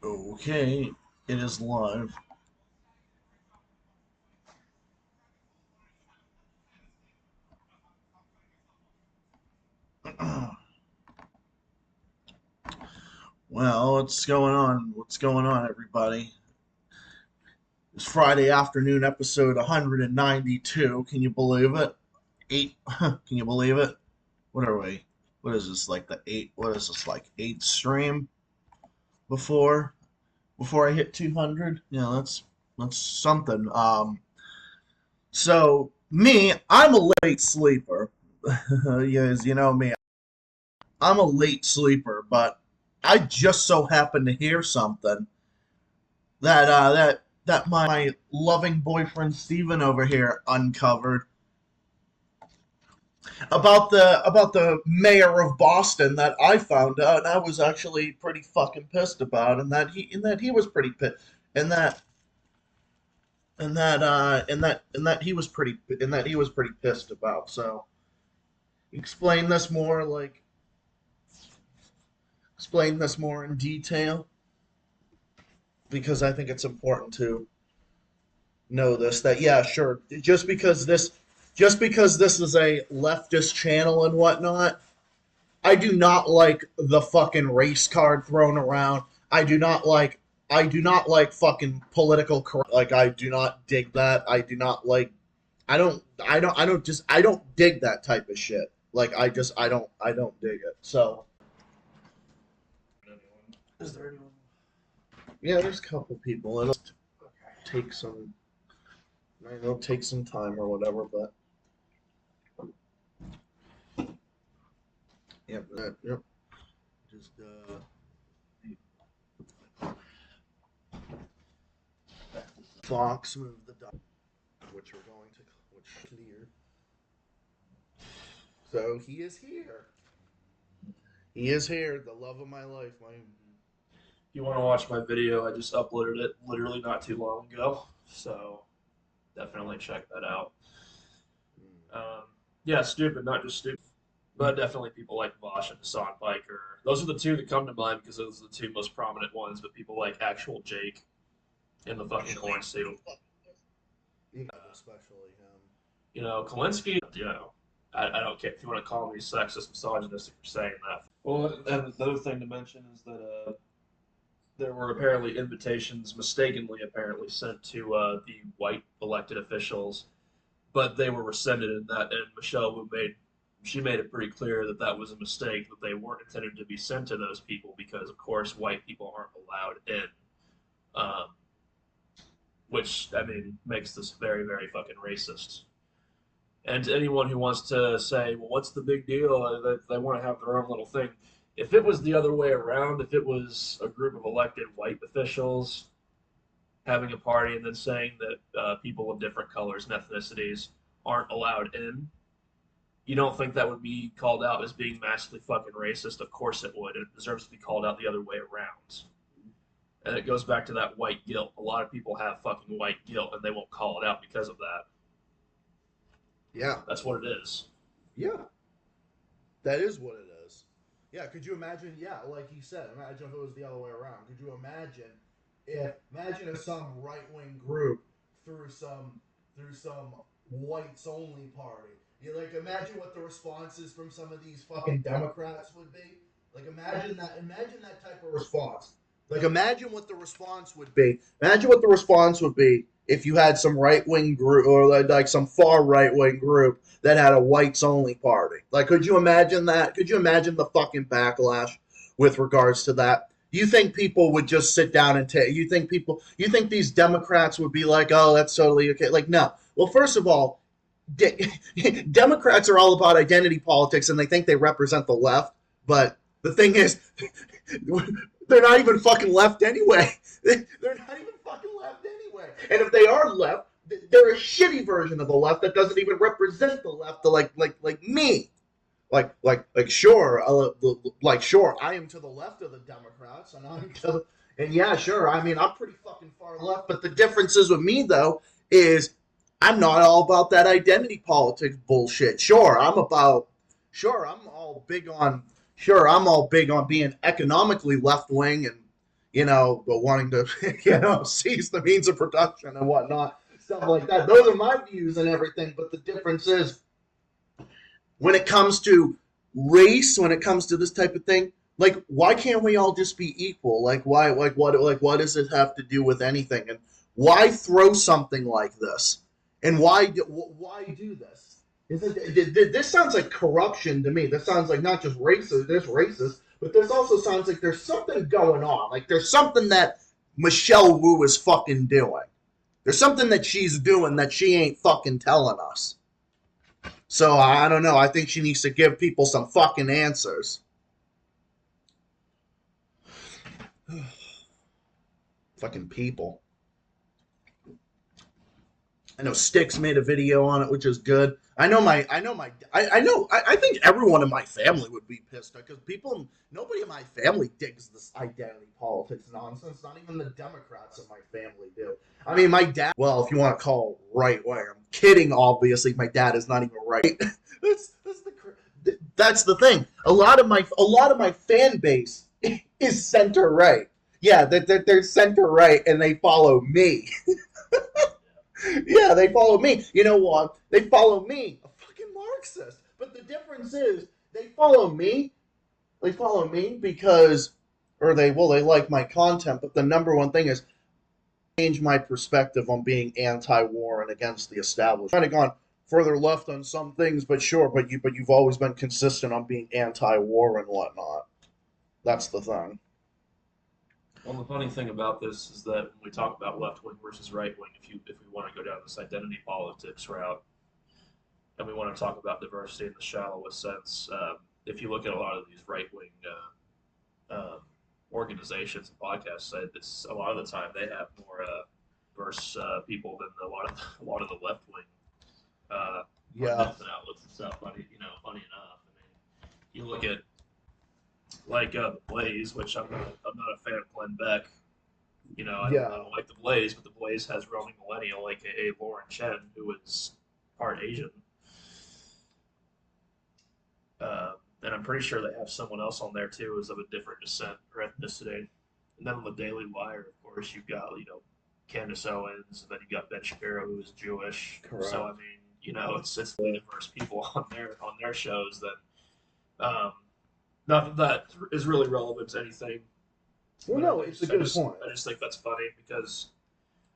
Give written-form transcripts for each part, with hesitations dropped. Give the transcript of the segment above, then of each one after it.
Okay, it is live. Well, what's going on? What's going on, everybody? It's Friday afternoon, episode 192. Can you believe it? Eight. Can you believe it? What are we? What is this like the eight? What is this like eighth stream before before I hit 200? Yeah, that's something. So me, I'm a late sleeper. Yes, you know me. I'm a late sleeper, but I just so happened to hear something that my loving boyfriend Steven over here uncovered about the mayor of Boston that I found out and I was actually pretty fucking pissed about and that he was pretty pissed and that he was pretty pissed about. So explain this more like explain this more in detail because I think it's important to know this that yeah sure just because this is a leftist channel and whatnot. I do not like the fucking race card thrown around. I do not like fucking political correct. Like I do not dig that. I don't dig that type of shit. Like I don't dig it. So is there anyone? Yeah, there's a couple people. Take some it'll take some time or whatever, but yep. Just Fox move the dot, which we're going to which clear. So he is here. He is here, the love of my life. You want to watch my video, I just uploaded it literally not too long ago. So definitely check that out. Yeah, stupid, not just stupid. But definitely people like Vosh and Hassan Piker. Those are the two that come to mind because those are the two most prominent ones. But people like actual Jake in the fucking corn suit. Yeah, especially him. Kalinsky, I don't care if you want to call me sexist, misogynistic for saying that. Well, and the other thing to mention is that there were apparently invitations, mistakenly apparently sent to the white elected officials, but they were rescinded. And Michelle Wu made it pretty clear that that was a mistake, that they weren't intended to be sent to those people because, of course, white people aren't allowed in. Um, which I mean makes this very, very fucking racist. And anyone who wants to say, well, what's the big deal? They want to have their own little thing. If it was the other way around, if it was a group of elected white officials having a party and then saying that people of different colors and ethnicities aren't allowed in, you don't think that would be called out as being massively fucking racist? Of course it would. It deserves to be called out the other way around. And it goes back to that white guilt. A lot of people have fucking white guilt and they won't call it out because of that. Yeah. That's what it is. Yeah. That is what it is. Yeah, could you imagine? Yeah, like you said, imagine if it was the other way around. Could you imagine if some right wing group threw some whites only party? You like imagine what the responses from some of these fucking Democrats would be. Like imagine that type of response. Like imagine what the response would be. Imagine what the response would be if you had some right wing group or like some far right wing group that had a whites only party. Like, could you imagine that? Could you imagine the fucking backlash with regards to that? You think people would just sit down and take? You think these Democrats would be like, oh, that's totally okay? Like, no. Well, first of all, Democrats are all about identity politics and they think they represent the left. But the thing is, they're not even fucking left anyway. They're not even fucking left anyway. And if they are left, they're a shitty version of the left that doesn't even represent the left. Like me. Sure, sure, I am to the left of the Democrats, and yeah, sure. I mean, I'm pretty fucking far left. But the difference is with me though is I'm not all about that identity politics bullshit. Sure, I'm all big on being economically left wing and but wanting to, seize the means of production and whatnot, stuff like that. Those are my views and everything. But the difference is, when it comes to race, when it comes to this type of thing, like, why can't we all just be equal? Like, why? What does it have to do with anything? And why throw something like this? And why do this? This sounds like corruption to me. This sounds like not just racist. There's racist, but this also sounds like there's something going on. Like, there's something that Michelle Wu is fucking doing. There's something that she's doing that she ain't fucking telling us. So I don't know. I think she needs to give people some fucking answers. Fucking people. I know Styx made a video on it, which is good. I think everyone in my family would be pissed because nobody in my family digs this identity politics nonsense. Not even the Democrats in my family do. I mean, my dad, well, if you want to call right wing, I'm kidding, obviously. My dad is not even right. That's the thing. A lot of my fan base is center right. Yeah, they're center right and they follow me. Yeah, they follow me. You know what? They follow me, a fucking Marxist. But the difference is, they follow me. They follow me because, they like my content. But the number one thing is, change my perspective on being anti-war and against the establishment. Kind of gone further left on some things, but sure. But you've always been consistent on being anti-war and whatnot. That's the thing. Well, the funny thing about this is that when we talk about left wing versus right wing, if we want to go down this identity politics route, and we want to talk about diversity in the shallowest sense, if you look at a lot of these right wing organizations and podcasts, it's a lot of the time they have more diverse people than a lot of the left wing news and outlets and stuff. Funny enough, I mean, you look at like the Blaze, which I'm not a fan of Glenn Beck. I don't like the Blaze, but the Blaze has roaming millennial, aka Lauren Chen, who is part Asian. And I'm pretty sure they have someone else on there too, who's of a different descent or ethnicity. And then on the Daily Wire, of course, you've got Candace Owens, and then you got Ben Shapiro, who is Jewish. Correct. So I mean, it's really diverse people on their shows that. Not that that is really relevant to anything. Well, no, it's a good point. I just think that's funny because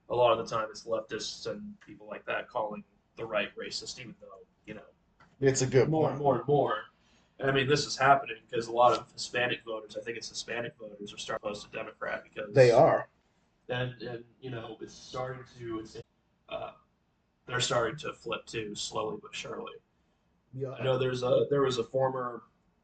a lot of the time it's leftists and people like that calling the right racist, even though, it's a good more point. and more and more. And I mean, this is happening because a lot of Hispanic voters, I think it's Hispanic voters, are starting to post to Democrat because they are. And it's starting to, they're starting to flip too, slowly but surely. Yeah. I know there was a former,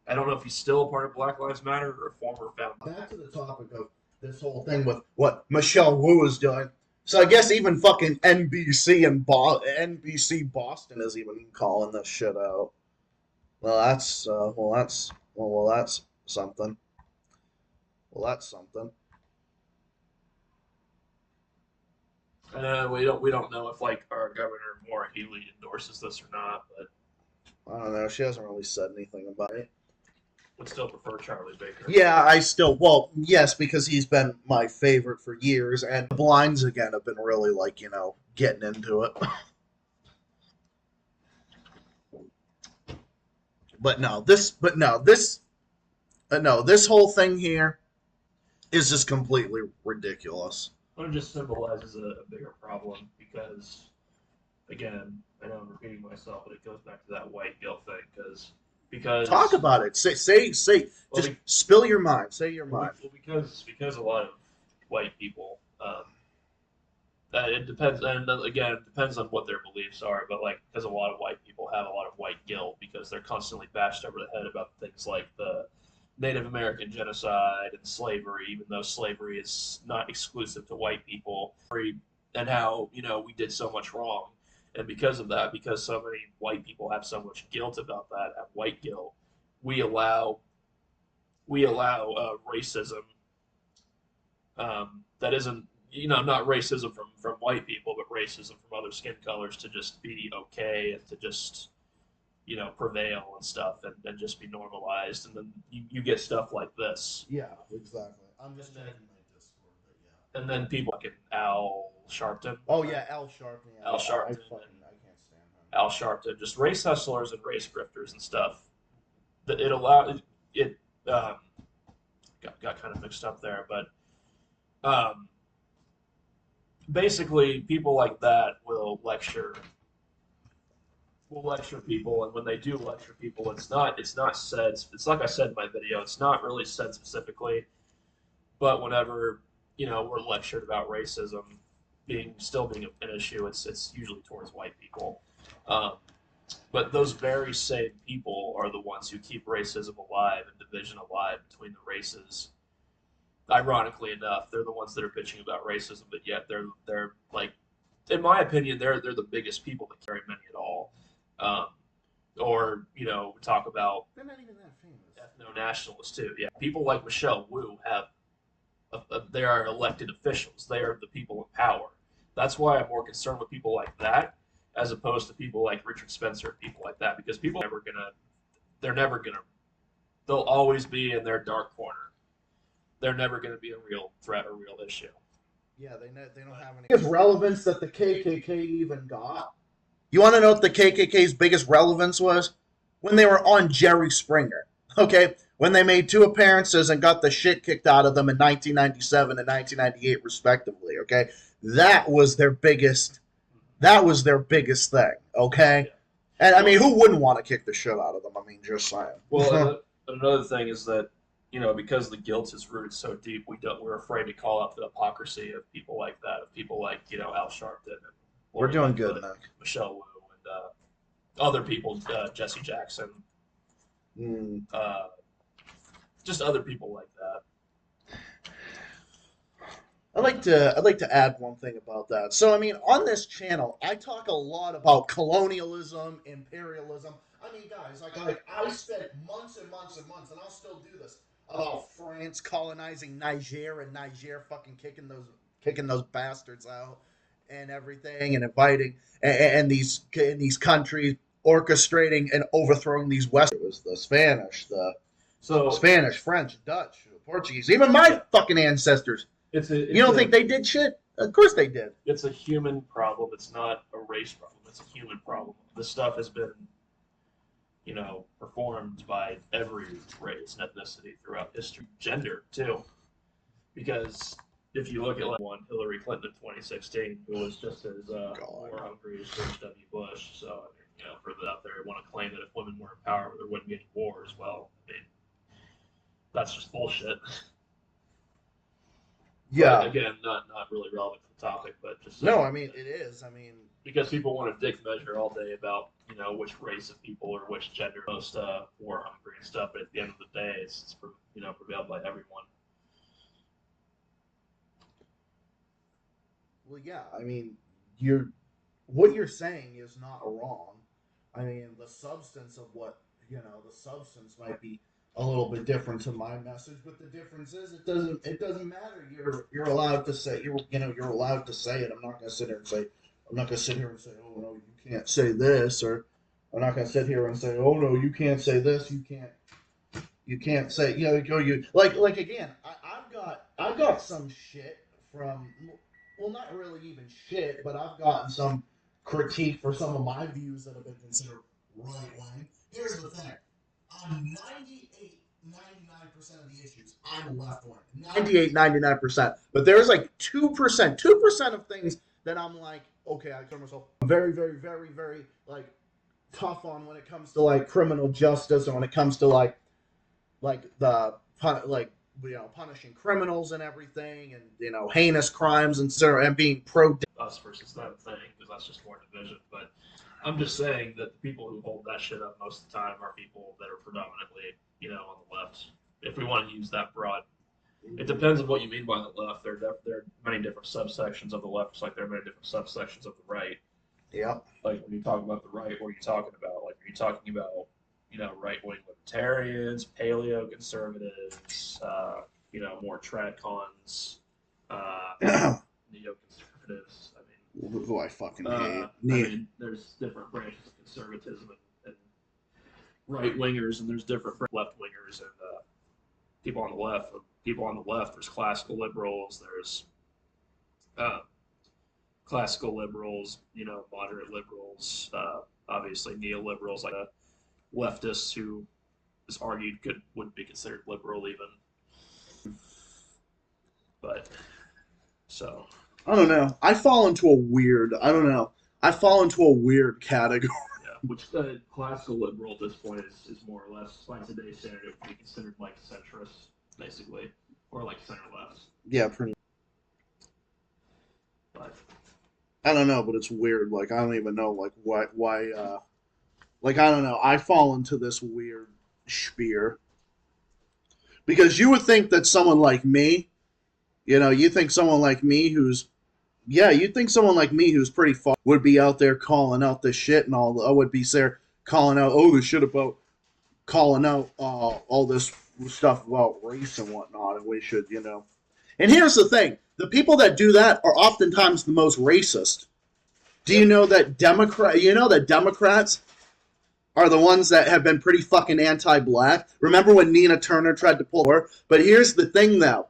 I don't know if he's still a part of Black Lives Matter or a former founder. Back to the topic of this whole thing with what Michelle Wu is doing. So I guess even fucking NBC Boston is even calling this shit out. Well, that's something. Well, that's something. We don't know if our governor Maura Healey endorses this or not, but I don't know. She hasn't really said anything about it. Would still prefer Charlie Baker. Yeah, yes, because he's been my favorite for years, and the Blinds again have been really getting into it. This whole thing here is just completely ridiculous. But it just symbolizes a bigger problem because, again, I know I'm repeating myself, but it goes back to that white guilt thing because talk about it. Say. Just spill your mind. Say your mind. Well, because a lot of white people, it depends, and again, it depends on what their beliefs are. But because a lot of white people have a lot of white guilt because they're constantly bashed over the head about things like the Native American genocide and slavery, even though slavery is not exclusive to white people, and how we did so much wrong. And because of that, because so many white people have so much guilt about that, have white guilt, we allow racism that isn't not racism from white people, but racism from other skin colors to just be okay and to just prevail and stuff and just be normalized, and then you get stuff like this. Yeah, exactly. I'm just checking my Discord. And then people like Al Sharpton. Oh yeah, Al Sharpton. Yeah, Al Sharpton I can't stand him. Al Sharpton, just race hustlers and race grifters and stuff. It allowed it got kind of mixed up there, but um, basically people like that will lecture people, and when they do lecture people, it's not said. It's like I said in my video. It's not really said specifically, but whenever we're lectured about racism being an issue, it's usually towards white people. Um, but those very same people are the ones who keep racism alive and division alive between the races. Ironically enough, they're the ones that are bitching about racism, but yet they're like, in my opinion, they're the biggest people that carry many at all. Um, or we talk about They're not even that famous. ethno-nationalists too. Yeah, people like Michelle Wu have they are elected officials. They are the people in power. That's why I'm more concerned with people like that as opposed to people like Richard Spencer and people like that, because people are never gonna they'll always be in their dark corner. They're never gonna be a real threat or real issue. Yeah, they don't have any biggest relevance that the KKK even got. You want to know what the KKK's biggest relevance was? When they were on Jerry Springer. Okay, when they made 2 appearances and got the shit kicked out of them in 1997 and 1998 respectively. Okay, that was their biggest. That was their biggest thing. Okay, and I mean, who wouldn't want to kick the shit out of them? I mean, just saying. Well, another thing is that because the guilt is rooted so deep, we're afraid to call out the hypocrisy of people like that, of people like Al Sharpton and we're doing good, Nick. Michelle Wu and other people, Jesse Jackson, just other people like that. I'd like to add one thing about that. So I mean, on this channel, I talk a lot about colonialism, imperialism. I mean, guys, I spent months and months and months, and I'll still do this, about France colonizing Niger and Niger fucking kicking those bastards out and everything, and inviting and these countries orchestrating and overthrowing these West. It was the Spanish, French, Dutch, Portuguese, even my fucking ancestors. You don't think they did shit? Of course they did. It's a human problem. It's not a race problem. It's a human problem. This stuff has been, performed by every race and ethnicity throughout history. Gender, too. Because if you look at Hillary Clinton in 2016, who was just as war hungry as George W. Bush. So, for the out there who want to claim that if women were in power, there wouldn't be any wars. Well, I mean, that's just bullshit. Yeah. But again, not really relevant to the topic, but just no. I mean, it is. I mean, because people want to dick measure all day about which race of people or which gender most war hungry and stuff. But at the end of the day, it's prevailed by everyone. Well, yeah. I mean, what you're saying is not wrong. I mean, the substance of the substance might be a little bit different to my message, but the difference is it doesn't matter. You're allowed to say you're allowed to say it. I'm not gonna sit here and say oh no, you can't say this, or I'm not gonna sit here and say, oh no, you can't say this, you can't say like again, I've got some shit from, well, not really even shit, but I've gotten some critique for some of my views that have been considered right wing. Here's the thing. On 98, 99% of the issues, I'm left wing. 98, 99%. But there's like 2% of things that I'm like, okay, I consider myself very, very, very, very like tough on when it comes to like criminal justice, and when it comes to like the punishing criminals and everything, and heinous crimes and being pro us versus them thing, because that's just more division. But I'm just saying that the people who hold that shit up most of the time are people that are predominantly, on the left. If we want to use that broad, it depends on what you mean by the left. There are many different subsections of the left, just like there are many different subsections of the right. Yeah. Like when you talk about the right, what are you talking about? Like, are you talking about, right-wing libertarians, paleo conservatives, more tradcons, neoconservatives? Who I fucking hate. There's different branches of conservatism and right wingers, and there's different left wingers, and people on the left. There's classical liberals. There's uh, classical liberals, moderate liberals, obviously neoliberals, like leftists who is argued wouldn't be considered liberal even. But so I don't know. I fall into a weird. I don't know. I fall into a weird category. yeah, which classical liberal at this point is more or less by today's standard it would be considered like centrist, basically, or like center left. Yeah, pretty. But I don't know, but it's weird. Like I don't even know like why like I don't know. I fall into this weird sphere because you would think that someone like me, you think someone like me who's yeah, you'd think someone like me who's pretty far would be out there calling out this shit and all. I would be there calling out the shit about calling out all this stuff about race and whatnot, and we should, And here's the thing: the people that do that are oftentimes the most racist. Do you know that Democrats are the ones that have been pretty fucking anti-black? Remember when Nina Turner tried to pull her? But here's the thing, though: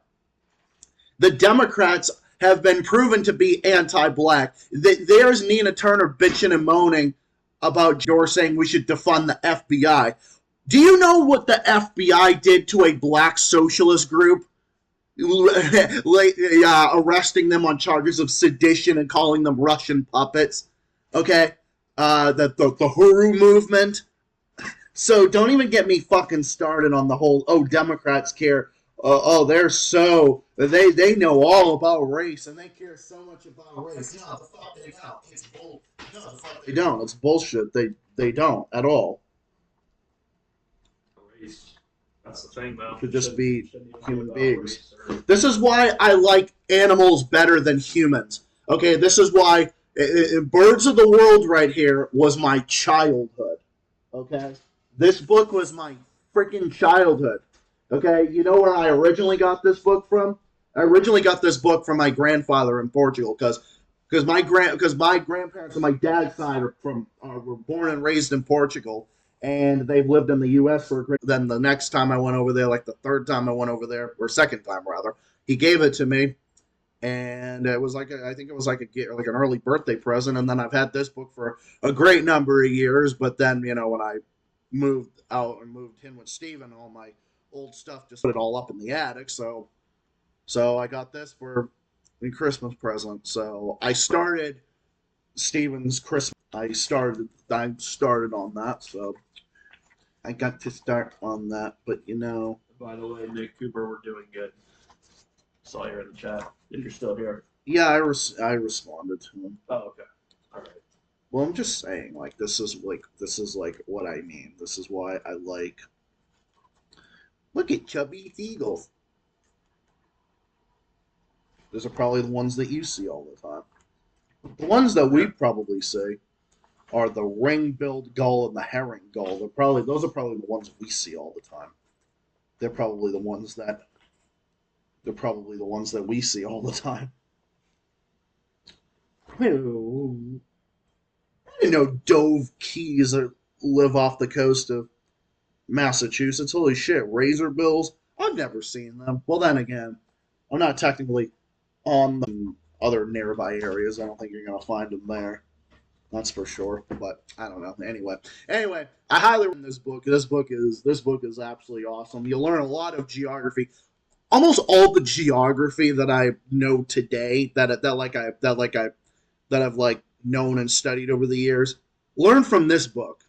the Democrats have been proven to be anti-black. There's Nina Turner bitching and moaning about George saying we should defund the FBI. Do you know what the FBI did to a black socialist group? Arresting them on charges of sedition and calling them Russian puppets. Okay? The Huru movement. So don't even get me fucking started on the whole, Democrats care. They're so, they know all about race and they care so much about race. No, the fuck they don't. It's bull. No, the fuck they don't. It's bullshit. They don't at all. race. That's the thing, though. To just be human beings. This is why I like animals better than humans. Okay, this is why Birds of the World right here was my childhood. Okay, this book was my freaking childhood. Okay, you know where I originally got this book from? I originally got this book from my grandfather in Portugal because my grandparents on my dad's side were born and raised in Portugal, and they've lived in the U.S. for a great. Then the next time I went over there, like the third time I went over there, or second time rather, he gave it to me, and it was I think it was like an early birthday present. And then I've had this book for a great number of years. But then when I moved out and moved in with Steven, all my old stuff just put it all up in the attic. So I got this for a Christmas present. So I started Steven's Christmas. I started on that. So I got to start on that. But By the way, Nick Cooper, we're doing good. Saw you in the chat. If you're still here. Yeah, I responded to him. Oh, okay. All right. Well, I'm just saying, like, this is like what I mean. This is why I like. Look at chubby eagles. Those are probably the ones that you see all the time. The ones that we probably see are the ring-billed gull and the herring gull. Those are probably the ones we see all the time. They're probably the ones that we see all the time. I didn't know dove keys live off the coast of Massachusetts. Holy shit, razor bills. I've never seen them. Well, then again, I'm not technically on the other nearby areas. I don't think you're gonna find them there. That's for sure. But I don't know. Anyway, I highly recommend this book. This book is absolutely awesome. You'll learn a lot of geography. Almost all the geography that I know today that I've like known and studied over the years, learn from this book.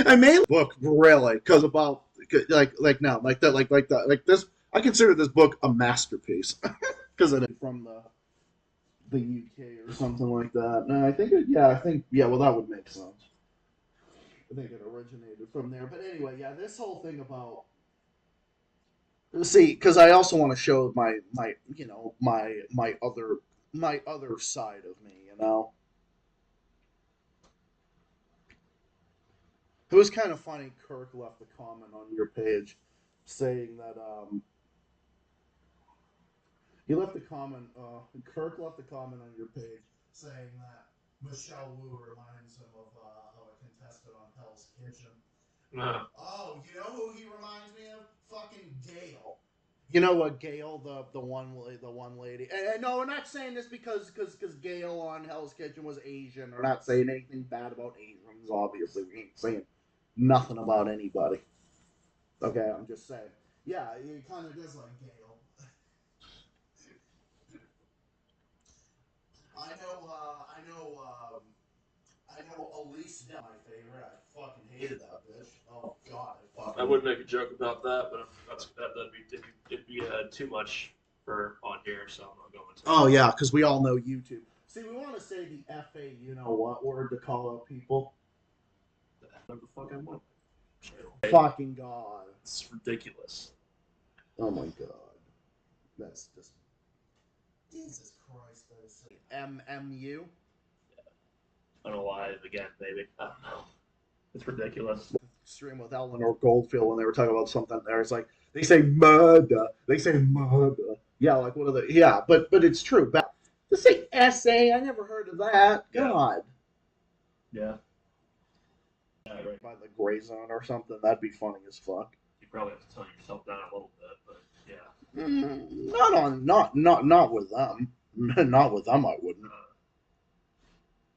I made book really because about like this. I consider this book a masterpiece because it from the UK or something like that. No, I think well that would make sense. I think it originated from there. But anyway, yeah, this whole thing about see, because I also want to show my other side of me. It was kind of funny. Kirk left a comment on your page saying that he left a comment. Kirk left a comment on your page saying that Michelle Wu reminds him of a contestant on Hell's Kitchen. No. Oh, you know who he reminds me of? Fucking Gale. You know what, Gail, the one lady. And no, we're not saying this because Gail on Hell's Kitchen was Asian. We're not saying anything bad about Asians. Obviously, we ain't saying nothing about anybody. Okay, I'm just saying. Yeah, it kind of does like Gail. I know. I know. Elise, my favorite. I fucking hated that bitch. Oh God, I I fucking. would make a joke about that, but that'd be too much for on here, so I'm not going to. Oh yeah, because we all know YouTube. See, we want to say the FA, you know what word to call out people. Whatever the fuck I want. Fucking God. It's ridiculous. Oh my God. That's just. Jesus Christ, that is so. MMU? I don't know why. Again, maybe. I don't know. It's ridiculous. Stream with Eleanor Goldfield when they were talking about something there. It's like, they say murder. They say murder. Yeah, like what are the. Yeah, but it's true. But just say SA. I never heard of that. God. Yeah. Yeah, right. By the gray zone or something. That'd be funny as fuck. You probably have to tone yourself down a little bit, but yeah. Not with them. Not with them. I wouldn't.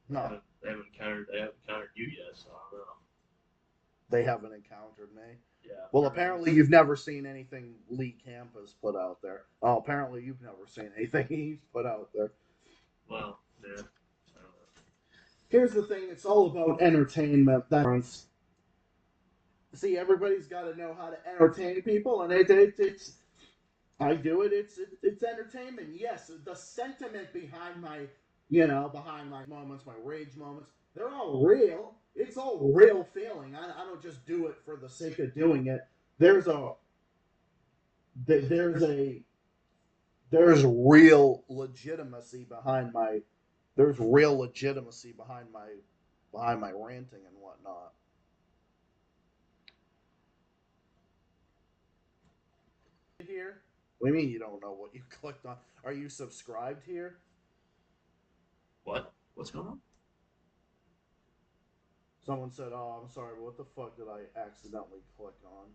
No, They haven't encountered you yet, so I don't know. they haven't encountered me. Yeah. Well, apparently you've never seen anything Lee Camp has put out there. Oh, apparently you've never seen anything he's put out there. Well, yeah. Here's the thing: it's all about entertainment. That's see, everybody's got to know how to entertain people, and it's I do it. It's entertainment. Yes, the sentiment behind my behind my moments, my rage moments, they're all real. It's all real feeling. I don't just do it for the sake of doing it. There's a there's a there's real legitimacy behind my there's real legitimacy behind my ranting and whatnot. Here, what do you mean you don't know what you clicked on? Are you subscribed here? What? What's going on? Someone said, "Oh, I'm sorry, but what the fuck did I accidentally click on?"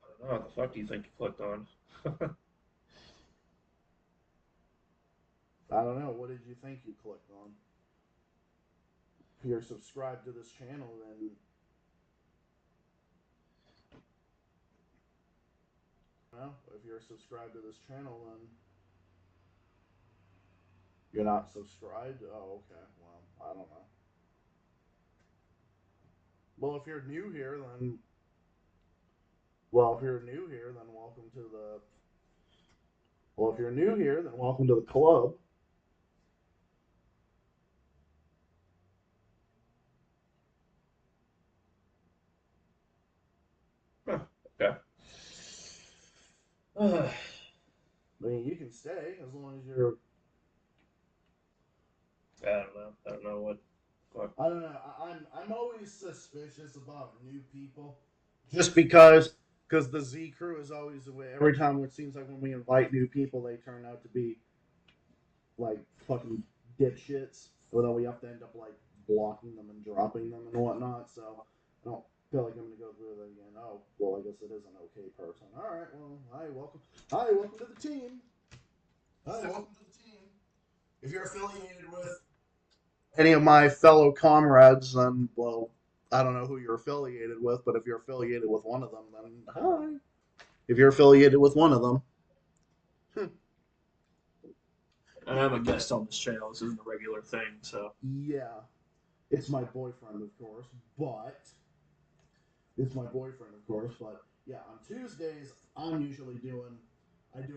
I don't know. What the fuck do you think you clicked on? I don't know. What did you think you clicked on? If you're subscribed to this channel, then well, if you're subscribed to this channel, then you're not subscribed. Oh, okay. Well, I don't know. Well, if you're new here, then if you're new here, then welcome to the. Well, if you're new here, then welcome to the club. Huh, okay. I mean, you can stay as long as you're. I don't know. I don't know what. Fuck. I don't know. I'm always suspicious about new people, just because the Z crew is always the way. Every time it seems like when we invite new people, they turn out to be like fucking dipshits. Although we have to end up like blocking them and dropping them and whatnot. So I don't feel like I'm gonna go through that again. Oh well, I guess it is an okay person. All right. Well, hi, welcome. Hi, welcome to the team. Hi, welcome to the team. If you're affiliated with any of my fellow comrades, then, well, I don't know who you're affiliated with, but if you're affiliated with one of them, then hi. If you're affiliated with one of them. And I'm a guest on this channel. This isn't a regular thing, so. Yeah. It's my boyfriend, of course, but. It's my boyfriend, of course, but yeah, on Tuesdays, I do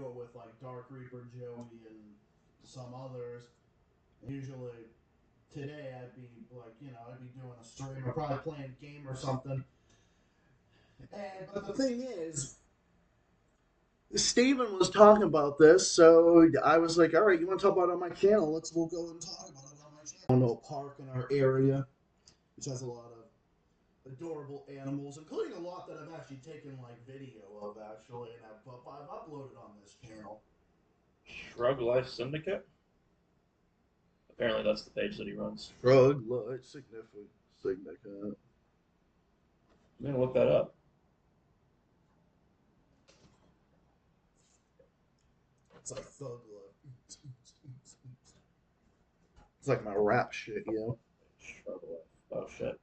it with like Dark Reaper, Joey, and some others. And usually, today I'd be like, I'd be doing a stream or probably playing a game or something. But the thing is, Steven was talking about this, so I was like, all right, you want to talk about it on my channel? We'll go and talk about it on my channel. I know a park in our area, which has a lot of adorable animals, including a lot that I've actually taken like video of actually, and I've uploaded on this channel. Shrug Life Syndicate? Apparently that's the page that he runs. Shrug Life Syndicate. I'm gonna look that up. It's like thug life. It's like my rap shit, you know. Oh shit.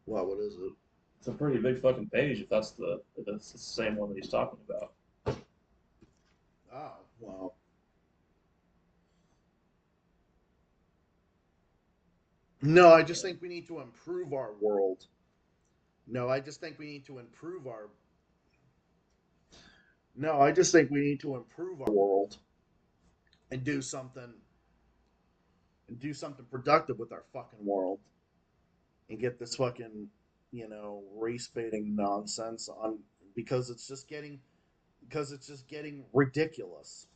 Wow, what is it? It's a pretty big fucking page if that's the same one that he's talking about. Oh, wow. No, I just think we need to improve our world. No, I just think we need to improve our. No, I just think we need to improve our world and do something productive with our fucking world and get this fucking, race baiting nonsense on because it's just getting ridiculous.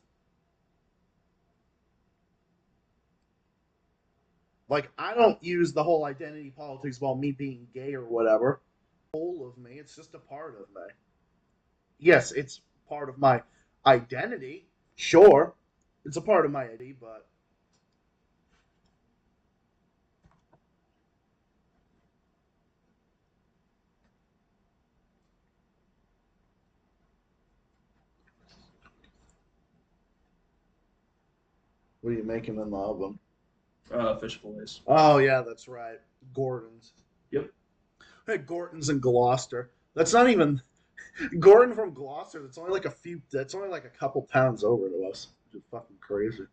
Like I don't use the whole identity politics about me being gay or whatever. Whole of me, it's just a part of me. Yes, it's part of my identity. Sure, it's a part of my identity, but what are you making in the oven? Fish fillets. Oh yeah, that's right. Gordon's. Yep. Hey, Gordon's in Gloucester. That's not even Gordon from Gloucester. That's only like a few. That's only like a couple towns over to us. Which is fucking crazy.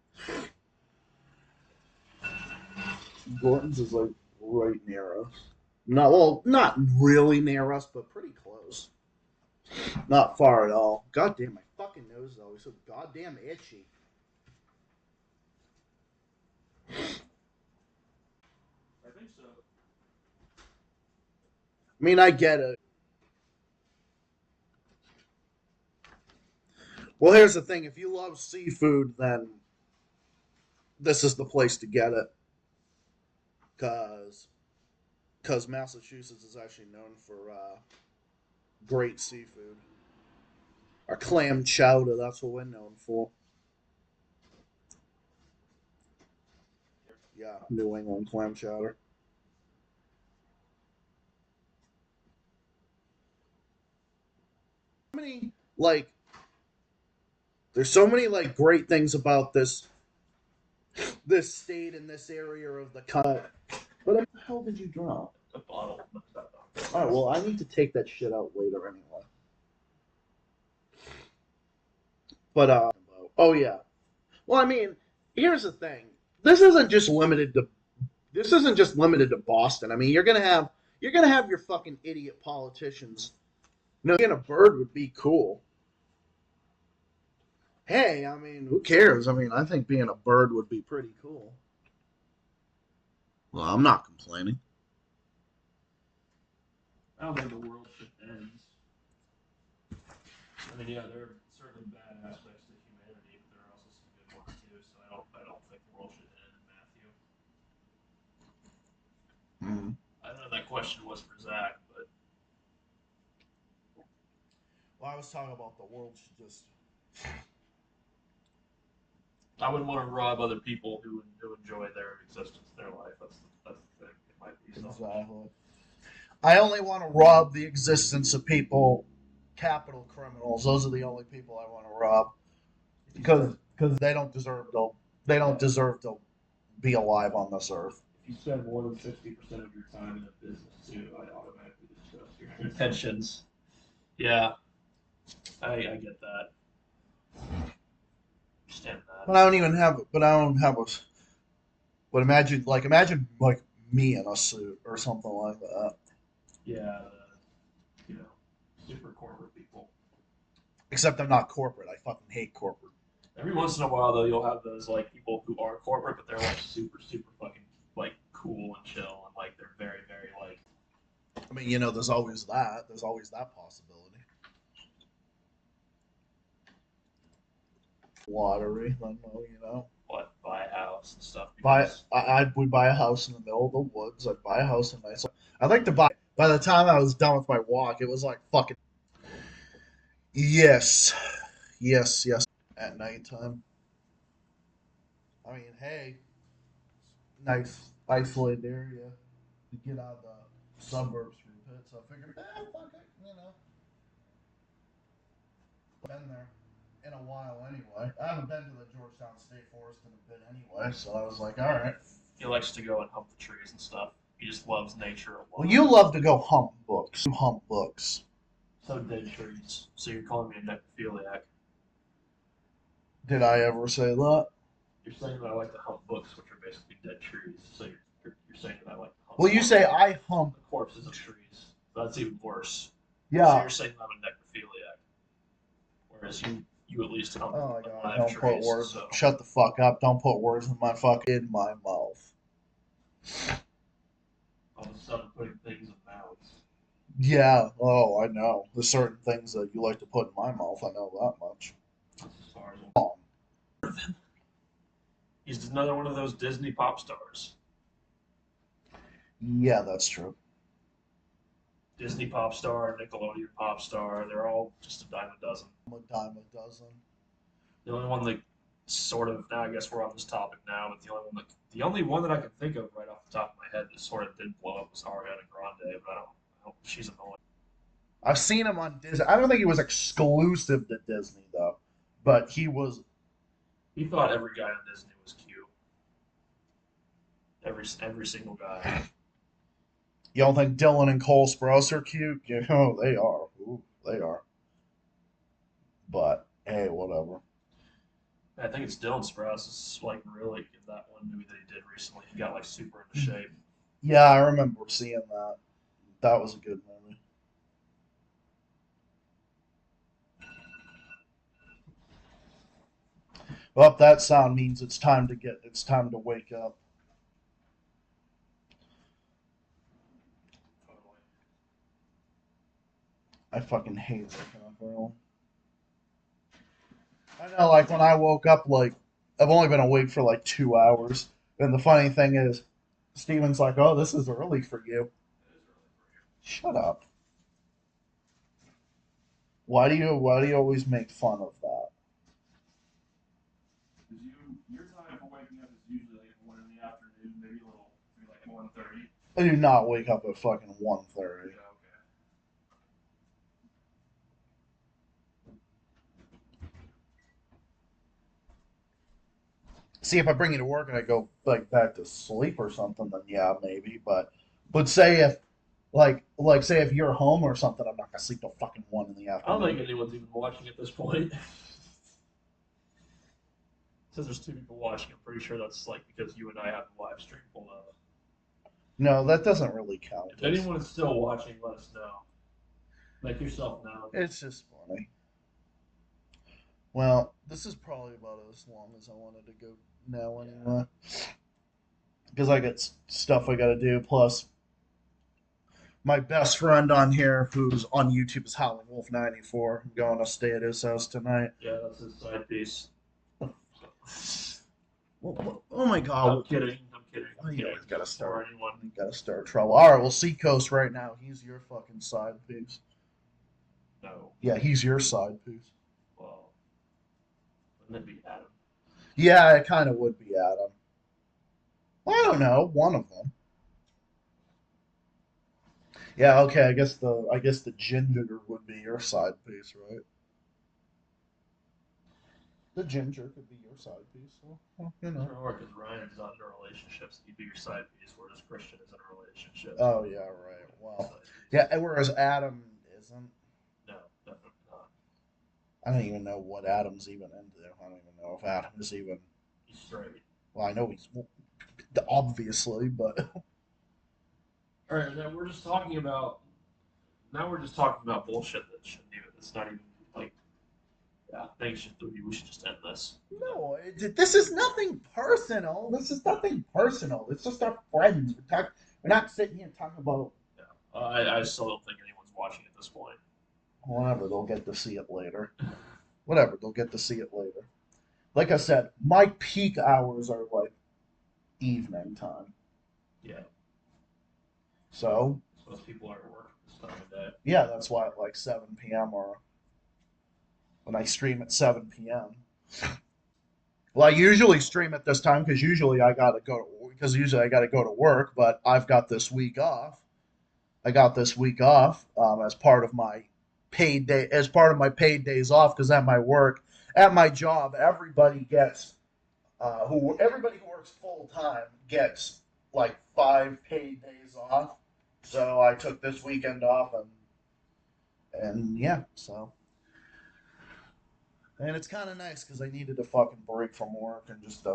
Gordon's is like right near us. Not really near us, but pretty close. Not far at all. God damn, my fucking nose is always so goddamn itchy. I think so. I mean, I get it. Well, here's the thing: if you love seafood, then this is the place to get it, cause Massachusetts is actually known for great seafood. Our clam chowder, that's what we're known for. Yeah, New England clam chowder. How many like? There's so many like great things about this state and this area of the country. But what the hell did you drop? A bottle. All right, well, I need to take that shit out later anyway. But oh yeah. Well, I mean, here's the thing. This isn't just limited to Boston. I mean, you're gonna have your fucking idiot politicians. No, being a bird would be cool. Hey, I mean, who cares? I mean, I think being a bird would be pretty cool. Well, I'm not complaining. I don't think the world should end. I mean, yeah, there are certainly bad aspects to humanity, but there are also some good ones too. So I don't think the world should end, Matthew. Mm. I know that question was for Zach, but Well, I was talking about the world should just. I wouldn't want to rob other people who enjoy their existence, their life. That's the thing. It might be selfish. Exactly. I only want to rob the existence of people, capital criminals. Those are the only people I want to rob because they don't deserve to be alive on this earth. If you spend more than 60% of your time in a business too, I automatically distrust your intentions. Yeah, I get that. Understand that. But I don't even have. But I don't have a. But imagine like me in a suit or something like that. Yeah, you know, super corporate people. Except I'm not corporate. I fucking hate corporate. Every once in a while, though, you'll have those like people who are corporate, but they're like super, super fucking like cool and chill, and like they're very, very like. I mean, there's always that. There's always that possibility. Lottery, I know. What, buy a house and stuff. Buy. Because I would buy a house in the middle of the woods. I'd buy a house in nice. I'd like to buy. By the time I was done with my walk, it was like fucking. Yes, yes. At nighttime. I mean, hey, nice isolated area to get out of the suburbs from Pitt. So I figured, fuck it, been there. in a while anyway. I haven't been to the Georgetown State Forest in a bit anyway, so I was like, all right. He likes to go and hump the trees and stuff. He just loves nature a lot. Well, you love to go hump books. You hump books. So dead trees. So you're calling me a necrophiliac. Did I ever say that? You're saying that I like to hump books, which are basically dead trees. So you're saying that I like to hump. Well, you say I hump the corpses of trees. That's even worse. Yeah. So you're saying I'm a necrophiliac, whereas you at least hump. Oh my god! Don't Don't trees, put words. so. Shut the fuck up! Don't put words in my mouth. All of a sudden, putting things in mouths. Yeah. Oh, I know. There's certain things that you like to put in my mouth. I know that much. That's as far as he's another one of those Disney pop stars. Yeah, that's true. Disney pop star, Nickelodeon pop star, they're all just a dime a dozen. A dime a dozen. The only one that sort of, now I guess we're on this topic now, but the only one that I can think of right off the top of my head that sort of did blow up was Ariana Grande, but I don't she's annoying. I've seen him on Disney. I don't think he was exclusive to Disney though, but he was. He thought every guy on Disney was cute. Every single guy. You don't think Dylan and Cole Sprouse are cute? You know, they are. Ooh, they are. But hey, whatever. I think it's Dylan Sprouse is like really in that one movie that he did recently. He got like super into shape. Yeah, I remember seeing that. That was a good movie. Well, that sound means it's time to wake up. I fucking hate waking up early. I know, like when I woke up, like I've only been awake for like 2 hours, and the funny thing is, Steven's like, "Oh, this is early for you." Shut up. Why do you always make fun of that? Because your time for waking up is usually like 1 in the afternoon, maybe like 1:30. I do not wake up at fucking 1:30. Yeah, okay. See, if I bring you to work and I go like back to sleep or something, then yeah, maybe. But say if say if you're home or something, I'm not gonna sleep till fucking 1 in the I afternoon. don't think anyone's even watching at this point. Since there's 2 people watching, I'm pretty sure that's like because you and I have the live stream pulled up. No, that doesn't really count. If anyone is still watching, let us know. Make yourself known. It's just funny. Well, this is probably about as long as I wanted to go now anyway. Because I got stuff I gotta do. Plus, my best friend on here, who's on YouTube, is Howling Wolf 94. I'm going to stay at his house tonight. Yeah, that's his side piece. Oh my god. I'm kidding. Oh, you always gotta start. Anyone. You gotta start trouble. Alright, well, Seacoast right now. He's your fucking side piece. No. Yeah, he's your side piece. Well, wouldn't it be Adam? Yeah, it kind of would be Adam. Well, I don't know. One of them. Yeah, okay. I guess the ginger would be your side piece, right? The ginger could be your side piece. So, well, you know. Because Ryan's not in a relationship, so he'd be your side piece, whereas Christian is in a relationship. Oh yeah, right. Well, yeah. Whereas Adam isn't. No, definitely not. I don't even know what Adam's even into. I don't even know if Adam is even. He's straight. Well, I know he's obviously, but. All right, now we're just talking about. Now we're just talking about bullshit that shouldn't even. It's not even like. Yeah, we should just end this. No, this is nothing personal. This is nothing personal. It's just our friends. We're not sitting here talking about. Yeah, I still don't think anyone's watching at this point. Whatever, they'll get to see it later. Whatever, they'll get to see it later. Like I said, my peak hours are like evening time. Yeah. So. Most people are at work this time of day. Yeah, that's why at like 7 p.m. or when I stream at 7 p.m. Well, I usually stream at this time because usually I gotta go to work, but I've got this week off. I got this week off as part of my paid days off because at my work at my job, everybody gets everybody who works full time gets like 5 paid days off. So I took this weekend off, and yeah, so and it's kind of nice because I needed a fucking break from work and just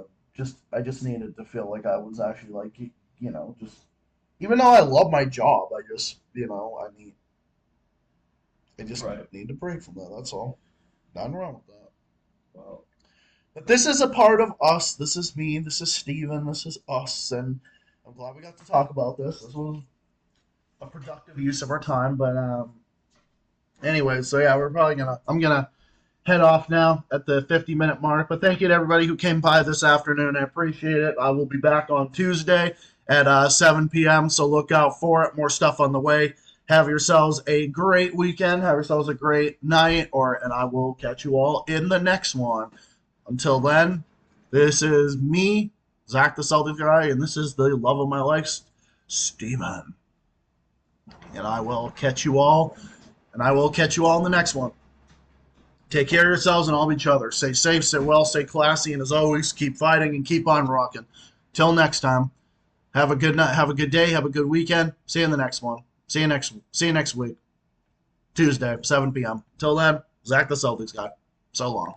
I just needed to feel like I was actually like just even though I love my job, I just I just Right. need a break from that. That's all. Nothing wrong with that. Well, But this is a part of us. This is me. This is Steven. This is us. And I'm glad we got to talk about this. This was a productive use of our time. But anyway, so yeah, I'm gonna head off now at the 50-minute mark. But thank you to everybody who came by this afternoon. I appreciate it. I will be back on Tuesday at 7 p.m. So look out for it. More stuff on the way. Have yourselves a great weekend. Have yourselves a great night. And I will catch you all in the next one. Until then, this is me, Zach the Celtics guy, and this is the love of my life, Steven. And I will catch you all, in the next one. Take care of yourselves and all of each other. Stay safe, stay well, stay classy, and as always, keep fighting and keep on rocking. Till next time, have a good night, have a good day, have a good weekend. See you in the next one. See you next week. Tuesday, 7 p.m. Till then, Zach the Celtics guy. So long.